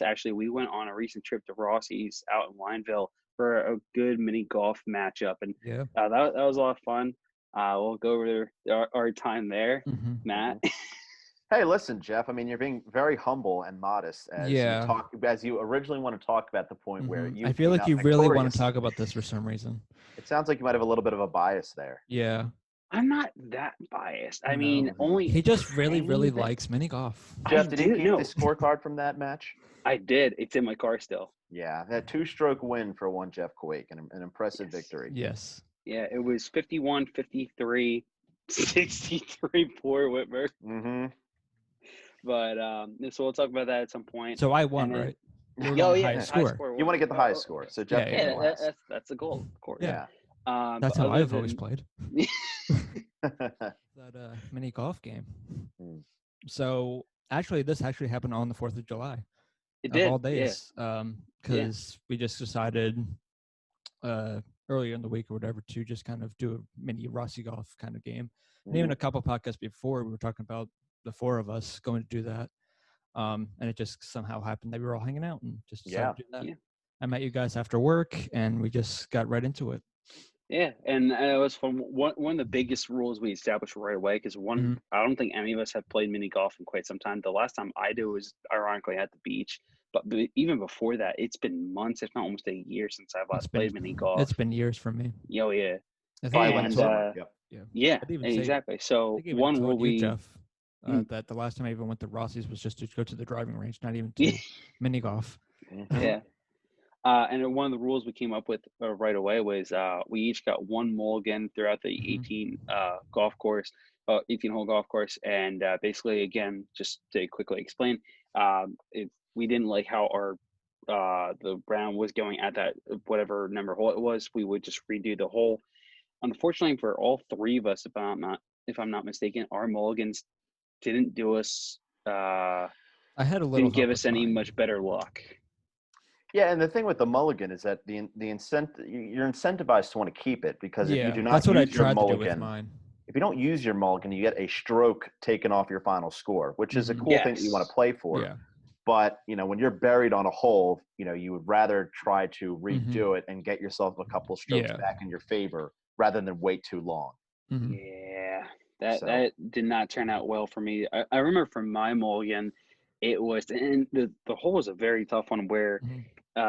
actually, we went on a recent trip to Rossi's out in Wineville for a good mini golf matchup, and Yeah. that was a lot of fun. We'll go over our time there, Mm-hmm. Matt. Hey, listen, Jeff. I mean, you're being very humble and modest Yeah. as you originally want to talk about the point where Mm-hmm. you I feel came like out you really want victorious. to talk about this for some reason. It sounds like you might have a little bit of a bias there. Yeah. I'm not that biased. I mean, No. only He just really, really tiny bit. likes mini golf. Jeff, I did you do. keep No, the scorecard from that match? I did. It's in my car still. Yeah, that 2-stroke win for one Jeff Quake, an impressive Yes. victory. Yes. Yeah, it was 51, 53, 63 poor Whitmer. Mm-hmm. But so we'll talk about that at some point. So I won, And then, right? You're oh the yeah, highest high score. score. You want to get the highest score, so Jeff Yeah, came yeah. in last. That's the goal, of course. Yeah. That's but how other I've always than- played. That mini golf game. Mm. So this actually happened on the 4th of July. It Of did. all days. Because we just decided earlier in the week or whatever to just kind of do a mini Rossi golf kind of game. And even a couple podcasts before, we were talking about the four of us going to do that. And it just somehow happened that we were all hanging out and just decided to do that. Yeah. I met you guys after work, and we just got right into it. Yeah, and it was fun. One of the biggest rules we established right away, because I don't think any of us have played mini golf in quite some time. The last time I did was ironically at the beach, but even before that, it's been months, if not almost a year, since I've last played mini golf. It's been years for me. Oh yeah, I think yeah, exactly. So one rule we Jeff, that the last time I even went to Rossi's was just to go to the driving range, not even to mini golf. Yeah. And one of the rules we came up with right away was we each got one mulligan throughout the 18 golf course, 18-hole golf course, and basically, again, just to quickly explain, if we didn't like how our the round was going at that whatever number hole it was, we would just redo the hole. Unfortunately, for all three of us, if I'm not mistaken, our mulligans didn't do us. I had a little. Didn't give us any much better luck. Yeah, and the thing with the mulligan is that the incentive you're incentivized to want to keep it because if you do not use your mulligan, if you don't use your mulligan, you get a stroke taken off your final score, which is a cool thing that you want to play for. Yeah. But when you're buried on a hole, you would rather try to redo it and get yourself a couple strokes back in your favor rather than wait too long. Yeah, that did not turn out well for me. I remember from my mulligan, it was, and the hole was a very tough one where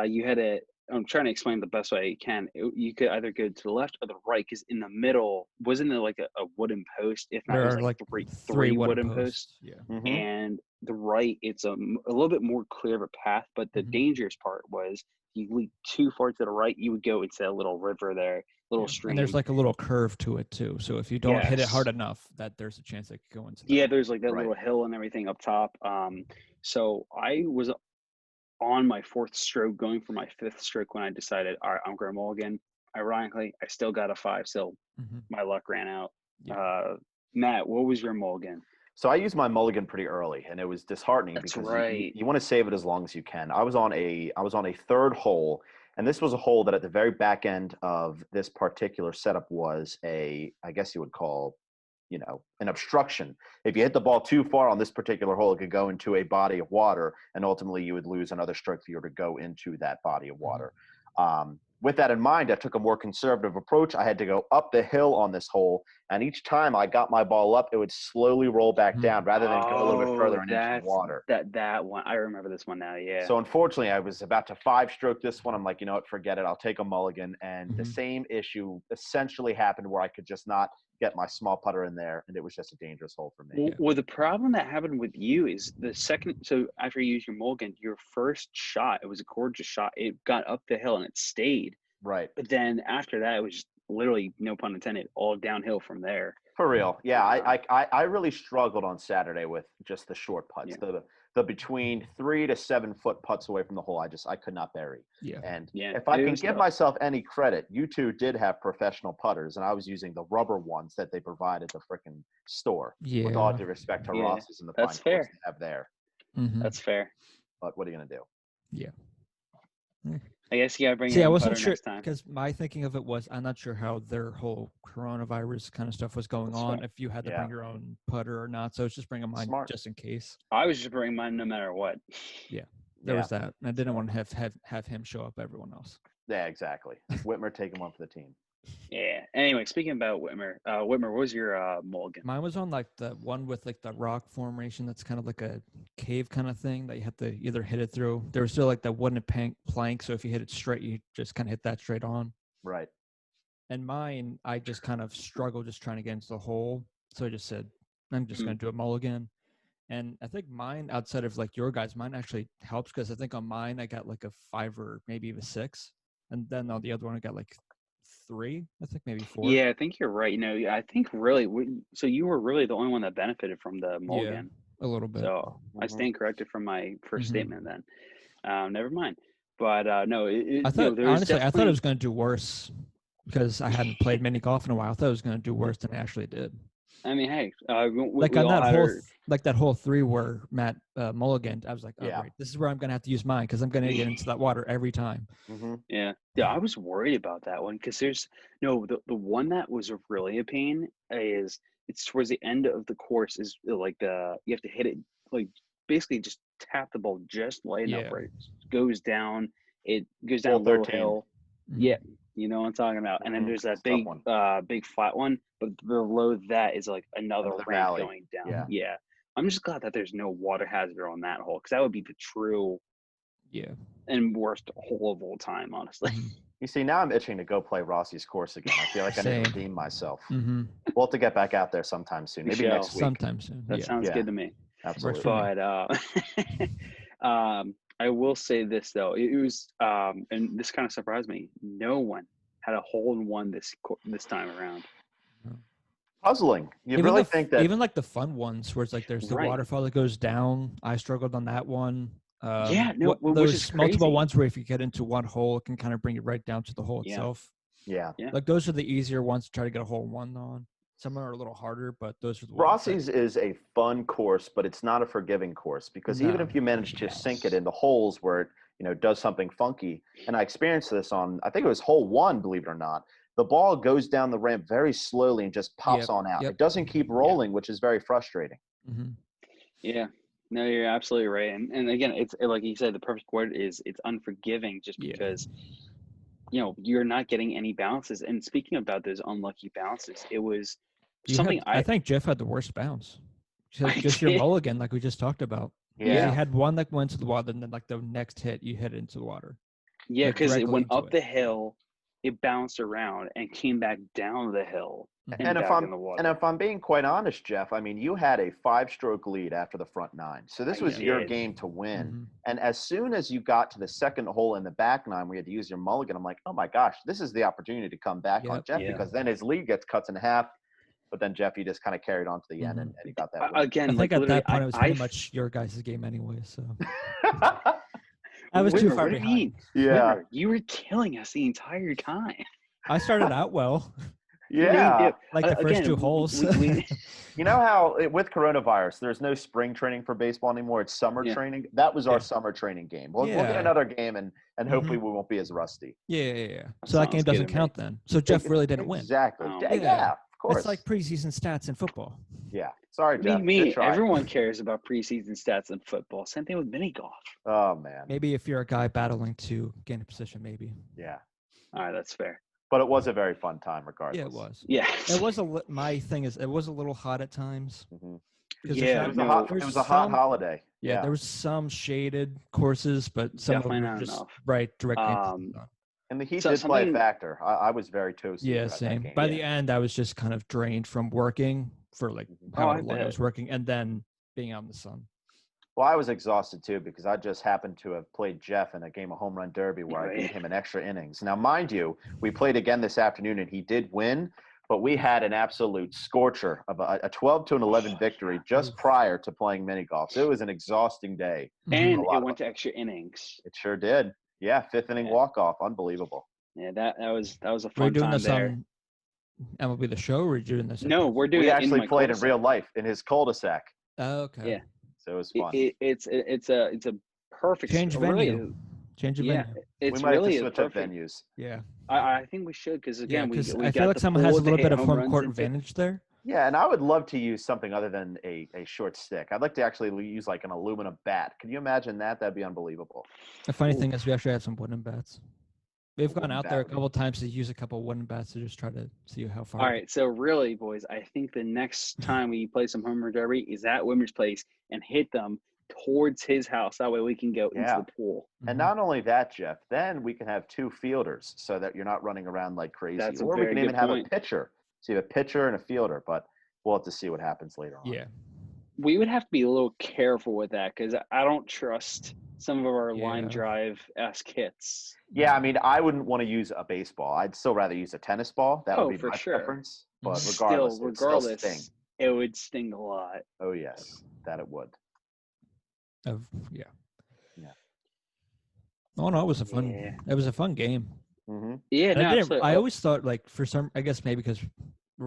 you had to, I'm trying to explain the best way you can. You could either go to the left or the right, because in the middle, wasn't there like a wooden post? If not, it was like three wooden posts. Yeah. And the right, it's a little bit more clear of a path, but the dangerous part was you lead too far to the right, you would go into that little river there, little stream. And there's like a little curve to it too. So if you don't hit it hard enough, that there's a chance it could go into that. Yeah, there's like that little hill and everything up top. So I was on my fourth stroke, going for my fifth stroke, when I decided, all right, I'm going to mulligan. Ironically, I still got a 5, so my luck ran out. Matt, what was your mulligan? So I used my mulligan pretty early, and it was disheartening because you want to save it as long as you can. I was on a third hole, and this was a hole that at the very back end of this particular setup was I guess you would call, an obstruction. If you hit the ball too far on this particular hole, it could go into a body of water, and ultimately you would lose another stroke if you were to go into that body of water. With that in mind, I took a more conservative approach. I had to go up the hill on this hole, and each time I got my ball up, it would slowly roll back down rather than go a little bit further into the water. That one, I remember this one now, yeah. So unfortunately, I was about to 5-stroke this one. I'm like, you know what, forget it. I'll take a mulligan. And the same issue essentially happened where I could just not get my small putter in there, and it was just a dangerous hole for me. Well, the problem that happened with you is so after you used your mulligan, your first shot, it was a gorgeous shot. It got up the hill and it stayed. Right. But then after that, it was just literally, no pun intended, all downhill from there. For real. Yeah, I really struggled on Saturday with just the short putts. The between 3 to 7 foot putts away from the hole, I could not bury. Yeah. And if I can give myself any credit, you two did have professional putters, and I was using the rubber ones that they provide at the freaking store. Yeah. With all due respect to Ross's and the fine course they have there. That's fair. But what are you gonna do? Yeah. I guess you gotta bring your I wasn't sure because my thinking of it was I'm not sure how their whole coronavirus kind of stuff was going on. If you had to bring your own putter or not, so it's just bringing mine just in case. I was just bringing mine no matter what. Yeah. there was that. And I didn't want to have him show up everyone else. Yeah, exactly. Witmer taking one for the team. Yeah. Anyway, speaking about Witmer, what was your mulligan? Mine was on like the one with like the rock formation that's kind of like a cave kind of thing that you have to either hit it through. There was still like that wooden plank, so if you hit it straight, you just kind of hit that straight on. Right. And mine, I just kind of struggled just trying to get into the hole. So I just said, I'm just going to do a mulligan. And I think mine, outside of like your guys, mine actually helps because I think on mine, I got like a 5 or maybe even 6. And then on the other one, I got like 3, I think maybe 4. Yeah, I think you're right. I think really, so you were really the only one that benefited from the mulligan. Yeah, a little bit. So I stand corrected from my first statement then. Never mind. But no, I thought, honestly, I thought it was going to do worse because I hadn't played mini golf in a while. I thought it was going to do worse than it actually did. I mean, hey, like on that whole, like that whole 3 where Matt Mulligan, I was like, oh, great, this is where I'm going to have to use mine because I'm going to get into that water every time. Yeah, I was worried about that one because there's the one that was really a pain is it's towards the end of the course is like you have to hit it like basically just tap the ball just light enough where it goes down. It goes down a little hill. Yeah. You know what I'm talking about. And then there's that big flat one, but below that is like another ramp going down. Yeah. I'm just glad that there's no water hazard on that hole because that would be the true and worst hole of all time, honestly. You see, now I'm itching to go play Rossi's course again. I feel like I need to redeem myself. We'll have to get back out there sometime soon. Maybe next week. Sometime soon. That sounds good to me. Absolutely. But I will say this though, it was and this kind of surprised me. No one had a hole-in-one this time around. Puzzling. You really think that even like the fun ones where it's like there's the waterfall that goes down. I struggled on that one. Those multiple ones where if you get into one hole, it can kind of bring it right down to the hole itself. Yeah. Like those are the easier ones to try to get a hole-in-one on. Some are a little harder, but those are the Rossi's is a fun course, but it's not a forgiving course because even if you manage to sink it in the holes where it does something funky, and I experienced this on, I think it was hole 1, believe it or not, the ball goes down the ramp very slowly and just pops on out. It doesn't keep rolling, which is very frustrating. Yeah. No, you're absolutely right. And again, it's like you said, the perfect word is it's unforgiving just because you're not getting any bounces. And speaking about those unlucky bounces, it was something I think Jeff had the worst bounce. Just your mulligan, like we just talked about. Yeah. You had one that went to the water, and then like the next hit, you hit it into the water. Yeah, because it went up the hill, it bounced around and came back down the hill. And if I'm being quite honest, Jeff, I mean, you had a 5-stroke lead after the front 9. So this was your game to win. And as soon as you got to the second hole in the back 9, we had to use your mulligan. I'm like, oh my gosh, this is the opportunity to come back on Jeff because then his lead gets cut in half. But then Jeff, you just kind of carried on to the end and he got that win. Again, I think at that point it was pretty much your guys' game anyway. So I was too far behind. Yeah, you were killing us the entire time. I started out well. Yeah, like the first 2 holes. You know how with coronavirus, there's no spring training for baseball anymore. It's summer training. That was our summer training game. We'll get another game, and hopefully we won't be as rusty. Yeah. So that game doesn't count then. So Jeff really didn't win. Exactly. Yeah, of course. It's like preseason stats in football. Yeah. Sorry, Jeff. Everyone cares about preseason stats in football. Same thing with mini golf. Oh, man. Maybe if you're a guy battling to gain a position, maybe. Yeah. All right, that's fair. But it was a very fun time, regardless. Yeah, it was. Yeah, it was my thing is it was a little hot at times. Yeah, it was a hot holiday. Yeah, there was some shaded courses, but some of them were just directly. And the heat did play a factor. I was very toasty. Yeah, same. By the end, I was just kind of drained from working for like however long I was working, and then being out in the sun. Well, I was exhausted too because I just happened to have played Jeff in a game of home run derby where I beat him in extra innings. Now, mind you, we played again this afternoon and he did win, but we had an absolute scorcher of a 12-11 victory just prior to playing mini golf. So it was an exhausting day. And it went to extra innings. It sure did. Yeah, 5th inning walk-off. Unbelievable. Yeah, that was a fun time there. MLB The Show, or are you doing this? No, we're doing. We actually played in real life in his cul-de-sac. Oh, okay. Yeah. So it was fun. It's a perfect change venue. Change of venue. We might have to switch up venues. Yeah. I think we should because again I feel like someone has a little bit of home court advantage there. Yeah, and I would love to use something other than a short stick. I'd like to actually use like an aluminum bat. Can you imagine that? That'd be unbelievable. The funny thing is we actually have some wooden bats. We've gone wooden out there a bat. couple times to use a couple wooden bats to just try to see how far. All right, so really, boys, I think the next time we play some home run derby is at Witmer's place and hit them towards his house. That way we can go into the pool. And not only that, Jeff, then we can have 2 fielders so that you're not running around like crazy. That's a or we very can good even have point. a pitcher. So you have a pitcher and a fielder, but we'll have to see what happens later on. Yeah. We would have to be a little careful with that because I don't trust some of our line drive-esque hits. Yeah, I mean, I wouldn't want to use a baseball. I'd still rather use a tennis ball. That would be for my sure. preference. But regardless, it would sting a lot. Oh, yes, that it would. Yeah. Oh no, it was a fun. Yeah. It was a fun game. Mm-hmm. Yeah, no, I always thought like for some, I guess maybe because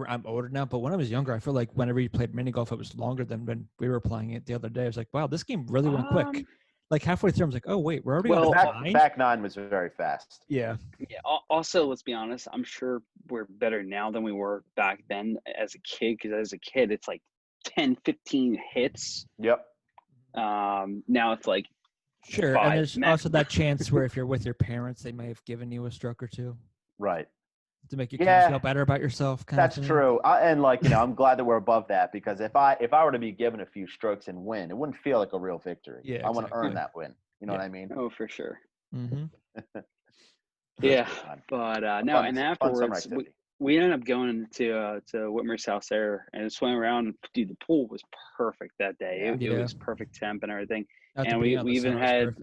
I'm older now, but when I was younger, I feel like whenever you played mini golf, it was longer than when we were playing it the other day. I was like, wow, this game really went quick. Like halfway through, I was like, oh wait, we're already on nine. Back 9 was very fast. Yeah. Yeah. Also, let's be honest. I'm sure we're better now than we were back then as a kid. Because as a kid, it's like 10, 15 hits. Yep. Now it's like sure, 5. and there's also that chance where if you're with your parents, they may have given you a stroke or 2. Right. To make you kind of feel better about yourself. That's true. And like, I'm glad that we're above that because if I were to be given a few strokes and win, it wouldn't feel like a real victory. Yeah, I want to earn that win. You know what I mean? Oh, for sure. Mm-hmm. Yeah, but no, and afterwards we ended up going to Witmer's house there and swam around. Dude, the pool was perfect that day. It was perfect temp and everything. And we even had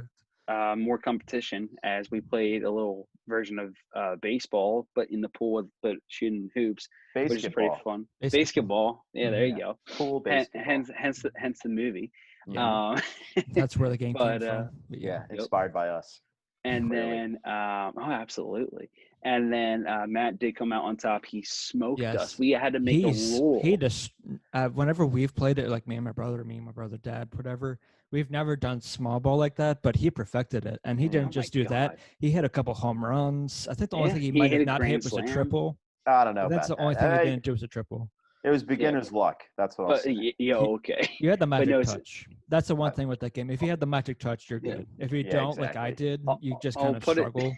more competition as we played a little version of baseball, but in the pool, but shooting hoops, which is pretty fun. BASEketball. Yeah, there you go. Pool baseball. Hence the movie. Yeah. That's where the game came from. Yeah, inspired by us. And then, absolutely. And then Matt did come out on top. He smoked us. We had to make a rule. He just, whenever we've played it, like me and my brother, dad, whatever, we've never done small ball like that, but he perfected it. And he didn't just do that. He hit a couple home runs. I think the only thing he might have not hit was a triple. I don't know. That's the only thing he didn't do was a triple. It was beginner's luck. That's what I was saying. Yeah, okay. You had the magic touch. That's the one thing with that game. If you had the magic touch, you're good. If you don't, like I did, you just kind of struggle.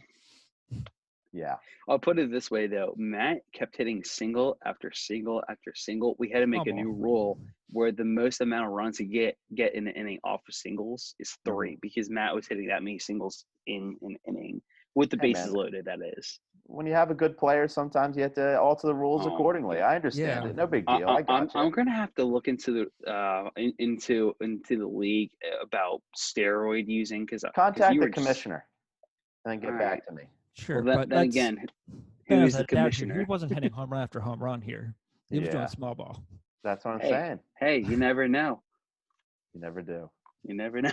Yeah. I'll put it this way, though. Matt kept hitting single after single after single. We had to make a new rule where the most amount of runs you get in an inning off of singles is 3 because Matt was hitting that many singles in an inning with the bases loaded, that is. When you have a good player, sometimes you have to alter the rules accordingly. I understand it. No big deal. I'm going to have to look into the into the league about steroid using because contact the commissioner and then get back to me. Sure, well, but then again, who is the commissioner? He wasn't hitting home run after home run here. He was doing small ball. That's what I'm saying. Hey, you never know. You never do. You never know.